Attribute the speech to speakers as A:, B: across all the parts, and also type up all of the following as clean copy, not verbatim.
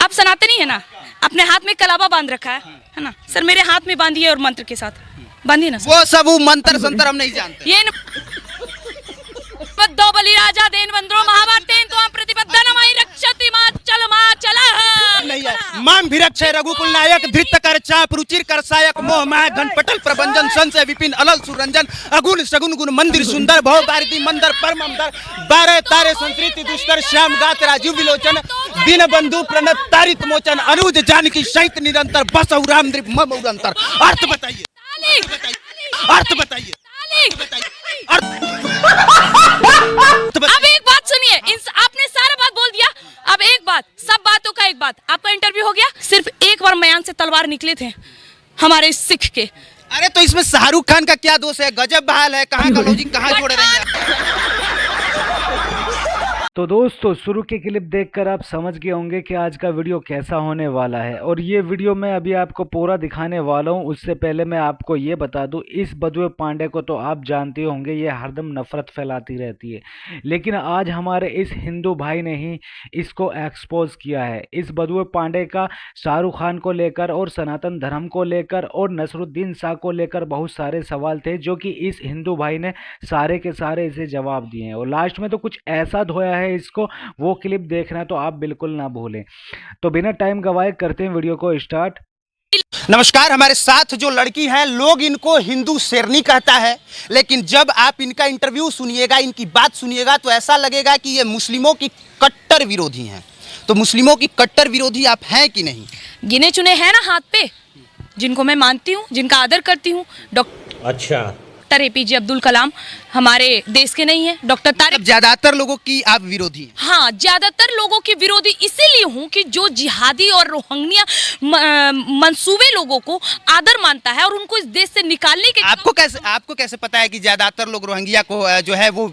A: आप सनातनी है ना, अपने हाथ में कलावा बांध रखा है ना सर, मेरे हाथ में बांधिए और मंत्र के साथ बांधिए ना सर।
B: वो सब वो मंत्र संतर हम नहीं जानते।
A: ये दो बलि राजा देन बंद्रो महाभारतेन तो हम प्रतिबद्ध नमाई रक्षति माचल माचल
B: नहीं है। माम भिरक्षय रघुकुल नायक धृत कर चाप रुचिर कर सायक मोह माय घनपटल प्रभंजन संशय विपिन अलल सुरंजन अगुण सगुन गुण मंदिर सुंदर भव भारती मंदर परमंदर 12 तारे संस्कृति दुष्कर श्याम गात राजीव विलोचन दीन बंधु प्रणत तारित मोचन अनुज जानकी सहित निरंतर बस राम द्रिप मम उरंतर। अर्थ बताइए, अर्थ बताइए,
A: अब एक बात सुनिए, आपने सारा बात बोल दिया, अब एक बात, सब बातों का एक बात, आपका इंटरव्यू हो गया। सिर्फ एक बार मयान से तलवार निकले थे हमारे सिख के।
B: अरे तो इसमें शाहरुख खान का क्या दोष है? गजब बहाल है, कहाँ का लॉजिक कहाँ छोड़ रहे हैं।
C: तो दोस्तों शुरू के क्लिप देखकर आप समझ गए होंगे कि आज का वीडियो कैसा होने वाला है, और ये वीडियो मैं अभी आपको पूरा दिखाने वाला हूँ। उससे पहले मैं आपको ये बता दूँ, इस बदुए पांडे को तो आप जानते होंगे, ये हरदम नफरत फैलाती रहती है, लेकिन आज हमारे इस हिंदू भाई ने ही इसको एक्सपोज किया है। इस बदुए पांडे का शाहरुख खान को लेकर और सनातन धर्म को लेकर और नसरुद्दीन शाह को लेकर बहुत सारे सवाल थे, जो कि इस हिंदू भाई ने सारे के सारे इसे जवाब दिए हैं, और लास्ट में तो कुछ ऐसा धोया है इसको, वो क्लिप देखना तो आप बिल्कुल ना भूलें। तो बिना टाइम गवाए करते हैं वीडियो को स्टार्ट।
B: नमस्कार, हमारे साथ जो लड़की है, लोग इनको हिंदू शेरनी कहता है, लेकिन जब आप इनका इंटरव्यू सुनिएगा, इनकी बात सुनिएगा, तो ऐसा लगेगा कि ये मुस्लिमों की कट्टर विरोधी हैं। तो मुस्लिमों की कट्टर विरोधी आप हैं कि नहीं?
A: गिने चुने हैं ना हाथ पे, जिनको मैं मानती हूँ, जिनका आदर करती हूँ। डॉक्टर APJ अब्दुल कलाम हमारे देश के नहीं है, डॉक्टर तारिक।
B: ज्यादातर लोगों की आप विरोधी हैं?
A: हाँ, ज्यादातर लोगों की विरोधी इसीलिए हूँ कि जो जिहादी और रोहिंग्या मंसूबे लोगों को आदर मानता है और उनको इस देश से निकालने के।
B: आपको कैसे पता है कि ज्यादातर लोग रोहिंग्या को जो है वो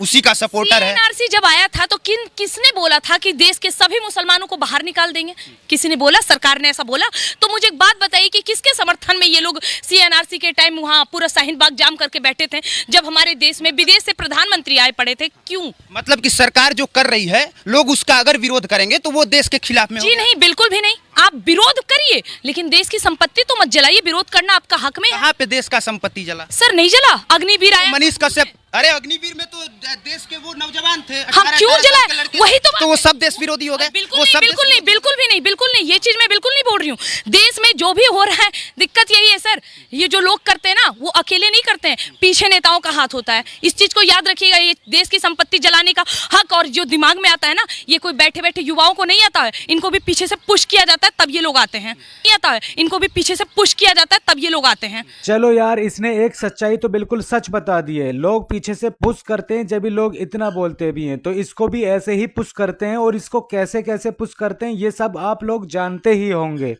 B: उसी का सपोर्टर है?
A: CNRC जब आया था तो किसने बोला था कि देश के सभी मुसलमानों को बाहर निकाल देंगे? किसी ने बोला? सरकार ने ऐसा बोला? तो मुझे एक बात बताइए कि किसके समर्थन में ये लोग CNRC के टाइम वहाँ पूरा शाहीन बाग जाम करके बैठे थे, जब हमारे देश में विदेश से प्रधानमंत्री आए पड़े थे? क्यों?
B: मतलब कि सरकार जो कर रही है, लोग उसका अगर विरोध करेंगे तो वो देश के खिलाफ में?
A: जी नहीं, बिल्कुल भी नहीं। आप विरोध करिए, लेकिन देश की संपत्ति तो मत जलाइए। विरोध करना आपका हक में है।
B: कहाँ पे देश का संपत्ति जला?
A: सर नहीं जला, अग्निवीर आया।
B: मनीष कश्यप, अरे अग्निवीर में तो देश के वो नौजवान थे।
A: हम क्यों जलाए? वही तो
B: वो सब देश विरोधी हो गए?
A: बिल्कुल नहीं, बिल्कुल नहीं, बिल्कुल भी नहीं, बिल्कुल नहीं। ये चीज मैं बिल्कुल नहीं बोल रही हूँ। देश में जो भी हो रहा है, दिक्कत यही है सर, ये जो लोग करते हैं ना, वो अकेले नहीं करते हैं, पीछे नेताओं का हाथ होता है। इस चीज को याद रखिएगा। ये देश की संपत्ति जलाने का हक और जो दिमाग में आता है ना, ये कोई बैठे बैठे युवाओं को नहीं आता है, इनको भी पीछे से पुश किया जाता है, तब ये लोग आते हैं। नहीं आता है, इनको भी पीछे से पुश किया जाता है, तब ये लोग आते हैं।
C: चलो यार, इसने एक सच्चाई तो बिल्कुल सच बता दी है। लोग पीछे से पुश करते हैं, जब भी लोग इतना बोलते भी हैं, तो इसको भी ऐसे ही पुश करते हैं, और इसको कैसे कैसे पुश करते हैं ये सब आप लोग जानते ही होंगे।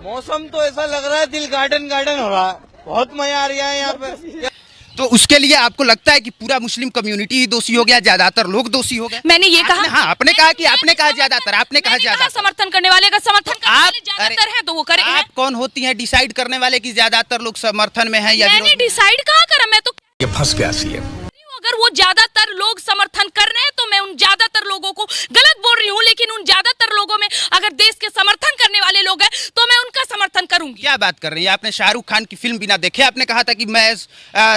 D: मौसम तो ऐसा लग रहा है दिल गार्डन गार्डन हो रहा है, बहुत मजा आ रहा है यहाँ पे।
B: तो उसके लिए आपको लगता है कि पूरा मुस्लिम कम्युनिटी ही दोषी हो गया, ज्यादातर लोग दोषी हो गए?
A: मैंने ये कहा?
B: हाँ, आपने कहा कि आपने कहा ज्यादातर, आपने कहा ज्यादातर।
A: समर्थन करने वाले का समर्थन करने वाले ज्यादातर हैं, तो वो करें।
B: आप कौन होती हैं डिसाइड करने वाले कि ज्यादातर लोग समर्थन में हैं या
A: मैंने डिसाइड कहाँ करा? मैं तो
B: ये फंस गया सीएम।
A: अगर वो ज्यादातर लोग समर्थन कर रहे हैं तो मैं उन ज्यादातर लोगों को गलत बोल रही हूँ, लेकिन उन ज्यादातर लोगों में अगर देश के समर्थन करने वाले लोग हैं तो मैं उनका समर्थन करूंगी।
B: क्या बात कर रही है? आपने शाहरुख खान की फिल्म बिना देखे आपने कहा था कि मैं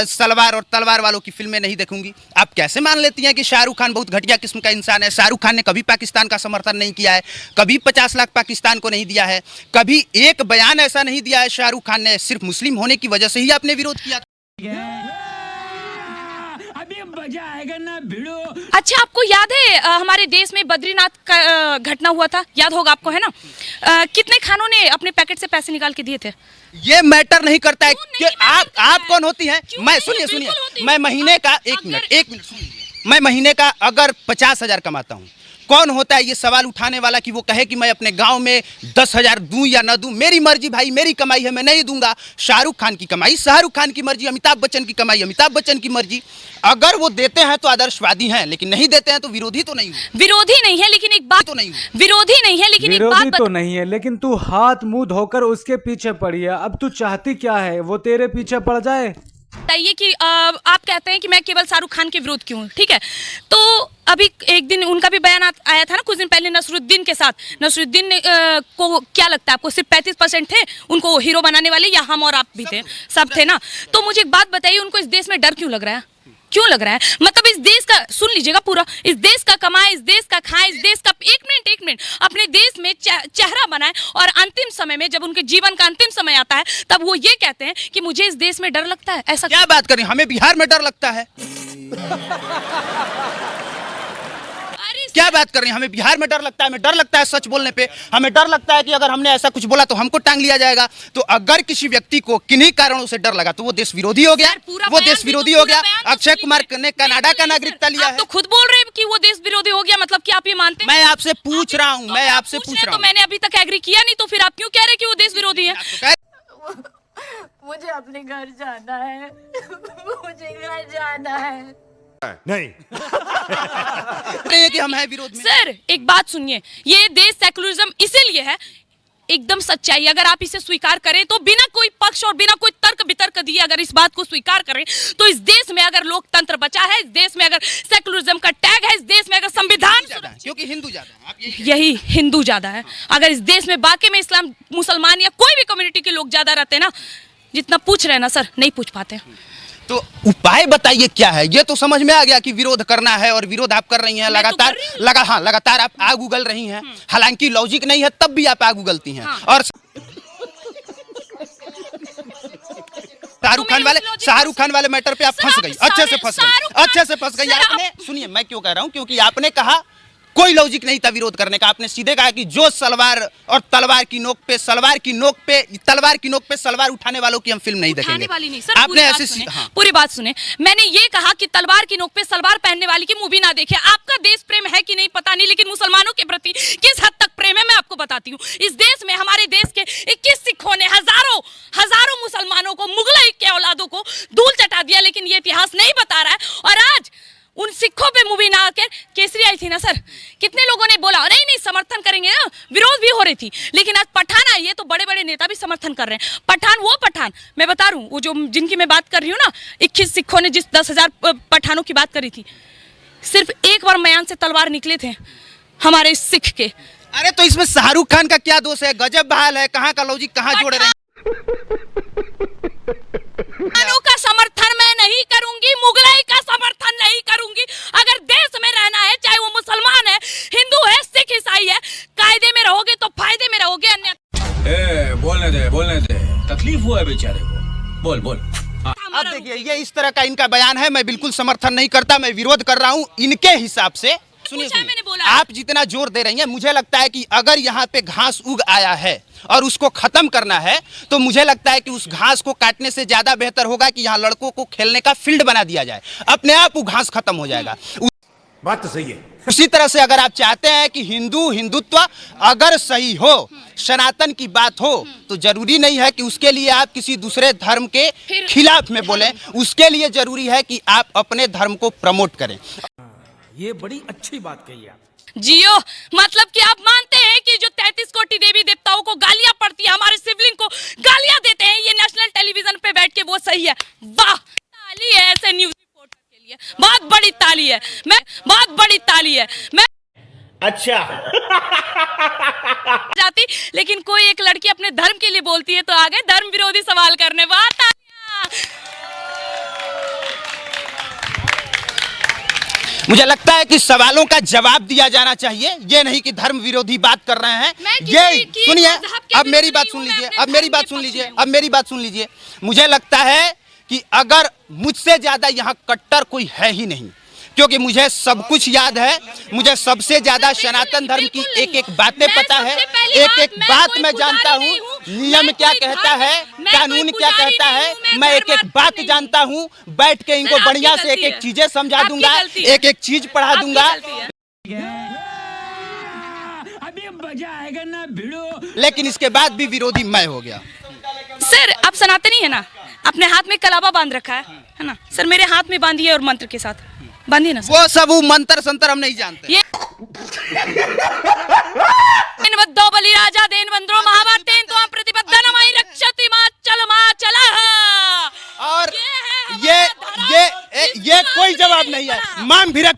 B: सलवार और तलवार वालों की फिल्में नहीं देखूंगी। आप कैसे मान लेती हैं कि शाहरुख खान बहुत घटिया किस्म का इंसान है? शाहरुख खान ने कभी पाकिस्तान का समर्थन नहीं किया है, कभी 50 लाख पाकिस्तान को नहीं दिया है, कभी एक बयान ऐसा नहीं दिया है शाहरुख खान ने। सिर्फ मुस्लिम होने की वजह से ही आपने विरोध किया।
A: अच्छा, आपको याद है हमारे देश में बद्रीनाथ का घटना हुआ था? याद होगा आपको, है ना? कितने खानों ने अपने पैकेट से पैसे निकाल के दिए थे?
B: ये मैटर नहीं करता है कि आप कौन होती हैं। मैं सुनिए, मैं महीने का एक मिनट सुनिए, मैं महीने का अगर 50,000 कमाता हूँ, कौन होता है ये सवाल उठाने वाला कि वो कहे कि मैं अपने गांव में 10,000 दूं या ना दूं? मेरी मर्जी भाई, मेरी कमाई है, मैं नहीं दूंगा। शाहरुख खान की कमाई शाहरुख खान की मर्जी, अमिताभ बच्चन की कमाई अमिताभ बच्चन की मर्जी। अगर वो देते हैं तो आदर्शवादी हैं, लेकिन नहीं देते हैं तो विरोधी तो नहीं हूं।
A: विरोधी नहीं है, लेकिन एक बात
B: तो नहीं हूं।
A: विरोधी नहीं है, लेकिन एक बात
C: तो नहीं है, लेकिन तू हाथ मुंह धोकर उसके पीछे पड़ी है। अब तू चाहती क्या है? वो तेरे पीछे पड़ जाए?
A: बताइए कि आप कहते हैं कि मैं केवल शाहरुख खान के विरोध क्यों हूँ, ठीक है। तो अभी एक दिन उनका भी बयान आया था ना कुछ दिन पहले नसरुद्दीन के साथ। नसरुद्दीन को क्या लगता है आपको, सिर्फ 35% थे उनको हीरो बनाने वाले, या हम और आप भी थे, सब थे ना। तो मुझे एक बात बताइए, उनको इस देश में डर क्यों लग रहा है? क्यों लग रहा है? मतलब इस देश का, सुन लीजिएगा पूरा, इस देश का कमाए, इस देश का खाए, इस देश का एक मिनट अपने देश में चेहरा बनाए, और अंतिम समय में जब उनके जीवन का अंतिम समय आता है तब वो ये कहते हैं कि मुझे इस देश में डर लगता है। ऐसा
B: क्या बात करें, हमें बिहार में डर लगता है। क्या बात कर रहे हैं, हमें बिहार में डर लगता है, हमें डर लगता है सच बोलने पे, हमें डर लगता है कि अगर हमने ऐसा कुछ बोला तो हमको टांग लिया जाएगा। तो अगर किसी व्यक्ति को किन्हीं कारणों से डर लगा तो वो देश विरोधी हो गया, वो देश विरोधी हो गया। अक्षय कुमार ने कनाडा का नागरिकता लिया है।
A: तो खुद बोल रहे हैं कि वो देश विरोधी हो गया, मतलब कि आप ये मानते हैं?
B: मैं आपसे पूछ रहा हूँ, मैं आपसे पूछ रहा हूँ।
A: तो मैंने अभी तक एग्री किया नहीं, तो फिर आप क्यों कह रहे हैं कि वो देश विरोधी है?
E: मुझे अपने घर जाना है। मुझे घर जाना है।
B: नहीं कि हम हैं विरोध में।
A: सर एक बात सुनिए, ये देश सेकुलरिज्म इसीलिए है, एकदम सच्चाई। अगर आप इसे स्वीकार करें तो बिना कोई पक्ष और बिना कोई तर्क वितर्क दिए अगर इस बात को स्वीकार करें तो इस देश में अगर लोकतंत्र बचा है, इस देश में अगर सेकुलरिज्म का टैग है, इस देश में अगर संविधान,
B: क्योंकि हिंदू ज्यादा है,
A: यही हिंदू ज्यादा है। अगर इस देश में बाकी में इस्लाम, मुसलमान या कोई भी कम्युनिटी के लोग ज्यादा रहते हैं ना, जितना पूछ रहे हैं ना सर, नहीं पूछ पाते।
B: तो उपाय बताइए क्या है? ये तो समझ में आ गया कि विरोध करना है, और विरोध आप कर रही हैं लगातार, लगातार आप आग उगल रही हैं। हालांकि लॉजिक नहीं है तब भी आप आग उगलती हैं। और शाहरुख खान वाले मैटर पे आप फंस गई, अच्छे से फंस गई आपने। सुनिए मैं क्यों कह रहा हूँ, क्योंकि आपने कहा कोई लॉजिक नहीं था विरोध करने का। आपने सीधे कहा कि जो सलवार और तलवार की नोक पे तलवार की नोक पे सलवार उठाने वालों की हम फिल्म नहीं देखेंगे।
A: वाली नहीं सर,
B: आपने ऐसे
A: पूरी बात सुने। मैंने ये कहा कि तलवार की नोक पे सलवार पहनने वाली की मूवी ना देखे। आपका देश प्रेम है कि नहीं पता नहीं, लेकिन मुसलमानों के प्रति किस हद तक प्रेम है मैं आपको बताती हूँ। इस देश में हमारे देश के 21 सिखों ने हजारों मुसलमानों को, मुगलई के औलादों को धूल चटा दिया, लेकिन ये इतिहास नहीं बता रहा है। और आज उन सिखों पे मूवी ना आकर केसरी आई थी ना सर, कितने लोगों ने बोला नहीं समर्थन करेंगे ना, विरोध भी हो रही थी। लेकिन आज पठान आई है तो बड़े बड़े नेता भी समर्थन कर रहे हैं। पठान मैं बता रहा हूँ, वो जो जिनकी मैं बात कर रही हूँ ना, 21 सिखों ने जिस 10,000 पठानों की बात करी थी, सिर्फ एक बार मयान से तलवार निकले थे हमारे सिख के।
B: अरे तो इसमें शाहरुख खान का क्या दोष है? गजब बहाल है, कहाँ का लॉजिक कहाँ जोड़ रहे हैं।
A: का समर्थन मैं नहीं करूंगी, मुगलाई का समर्थन नहीं करूंगी। अगर देश में रहना है, चाहे वो मुसलमान है, हिंदू है, सिख ईसाई है, कायदे में रहोगे तो फायदे में रहोगे, अन्यथा
F: बोलने दे, तकलीफ हुआ है बेचारे को, बोल।
B: अब देखिए ये इस तरह का इनका बयान है, मैं बिल्कुल समर्थन नहीं करता, मैं विरोध कर रहा हूँ इनके हिसाब से। सुनिए, आप जितना जोर दे रही हैं, मुझे लगता है कि अगर यहाँ पे घास उग आया है और उसको खत्म करना है तो मुझे लगता है कि उस घास को काटने से ज्यादा बेहतर होगा कि यहाँ लड़कों को खेलने का फील्ड बना दिया जाए, अपने आप वो घास खत्म हो जाएगा।
F: बात तो सही है।
B: उसी तरह से अगर आप चाहते हैं कि हिंदुत्व अगर सही हो, सनातन की बात हो, तो जरूरी नहीं है कि उसके लिए आप किसी दूसरे धर्म के खिलाफ में बोलें। उसके लिए जरूरी है कि आप अपने धर्म को प्रमोट करें।
F: ये बड़ी अच्छी बात कही आप।
A: जियो, मतलब कि आप मानते हैं कि जो 33 कोटि देवी देवताओं को गालियां पड़ती है, हमारे शिवलिंग को गालियां देते हैं, ये नेशनल टेलीविजन पे बैठ के वो सही है। वाह, ताली है ऐसे न्यूज रिपोर्टर के लिए, बहुत बड़ी ताली है। बहुत बड़ी ताली है। मैं
D: अच्छा
A: जाती, लेकिन कोई एक लड़की अपने धर्म के लिए बोलती है तो आ गए धर्म विरोधी सवाल करने। वाह, तालियां।
B: मुझे लगता है कि सवालों का जवाब दिया जाना चाहिए, ये नहीं कि धर्म विरोधी बात कर रहे हैं। ये सुनिए, अब मेरी बात सुन लीजिए, मुझे लगता है कि अगर मुझसे ज्यादा यहाँ कट्टर कोई है ही नहीं, क्योंकि मुझे सब कुछ याद है, मुझे सबसे ज्यादा सनातन धर्म की एक बातें पता है, एक बात मैं जानता हूँ, नियम क्या कहता है, कानून क्या कहता है, मैं एक बात जानता हूँ। बैठ के इनको बढ़िया से एक चीजें समझा दूंगा, एक चीज पढ़ा दूंगा।
F: अभी मजा आएगा ना भिड़ो।
B: लेकिन इसके बाद भी विरोधी मैं हो गया।
A: सर आप सनातनी है ना, अपने हाथ में कलावा बांध रखा है ना सर, मेरे हाथ में बांधिए और मंत्र के साथ बांधिए ना।
B: वो सब मंत्र संतर हम नहीं जानते।
A: ये बलि राजा देन वंद्रो महाभारतेन तो प्रतिबद्धनमयि रक्षति माचल माचलः।
B: और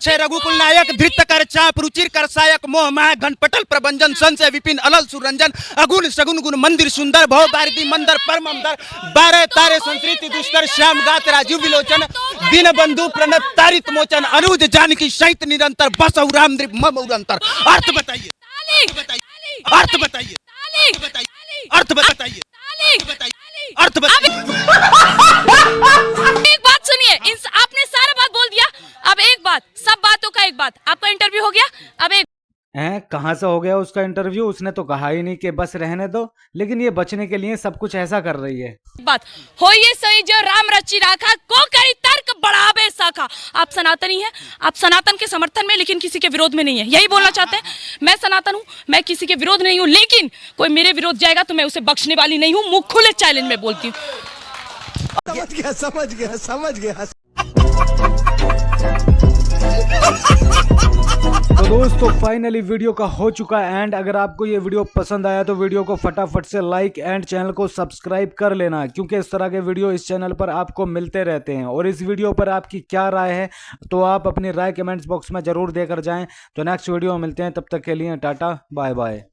B: अक्षय रघुकुल नायक धृत कर चाप रुचिर कर सायक मोह माय घनपटल प्रभंजन संशय विपिन अलल सुरंजन अगुण सगुन गुण मंदिर सुंदर भव बारिदी मंदर परमंदर 12 तारे संस्कृति दुष्कर श्याम गात राजीव विलोचन दीन बंधु प्रणत तारित मोचन अनुज जानकी सहित निरंतर बस राम द्रीप मम उरंतर। अर्थ बताइए, अर्थ बताइए, अर्थ बताइए, अर्थ बताइए।
A: एक बात सुनिए, आपने सारा बात बोल दिया, अब एक बात, सब बातों का एक बात, आपका इंटरव्यू हो गया, अब एक
C: कहाँ से हो गया उसका इंटरव्यू? उसने तो कहा ही नहीं कि बस रहने दो, लेकिन ये बचने के लिए सब कुछ ऐसा कर रही है।
A: बात हो ये सही जो राम रची राखा को करी तर्क बढ़ावे साखा। आप सनातनी है, आप सनातन के समर्थन में लेकिन किसी के विरोध में नहीं है, यही बोलना चाहते हैं। मैं सनातन हूँ, मैं किसी के विरोध नहीं हूँ, लेकिन कोई मेरे विरोध जाएगा तो मैं उसे बख्शने वाली नहीं हूँ। मुंह खुले चैलेंज में बोलती हूँ।
D: समझ गया।
C: तो दोस्तों फाइनली वीडियो का हो चुका है एंड। अगर आपको ये वीडियो पसंद आया तो वीडियो को फटाफट से लाइक एंड चैनल को सब्सक्राइब कर लेना, क्योंकि इस तरह के वीडियो इस चैनल पर आपको मिलते रहते हैं। और इस वीडियो पर आपकी क्या राय है तो आप अपनी राय कमेंट्स बॉक्स में ज़रूर देकर जाएं। तो नेक्स्ट वीडियो में मिलते हैं, तब तक के लिए टाटा बाय बाय।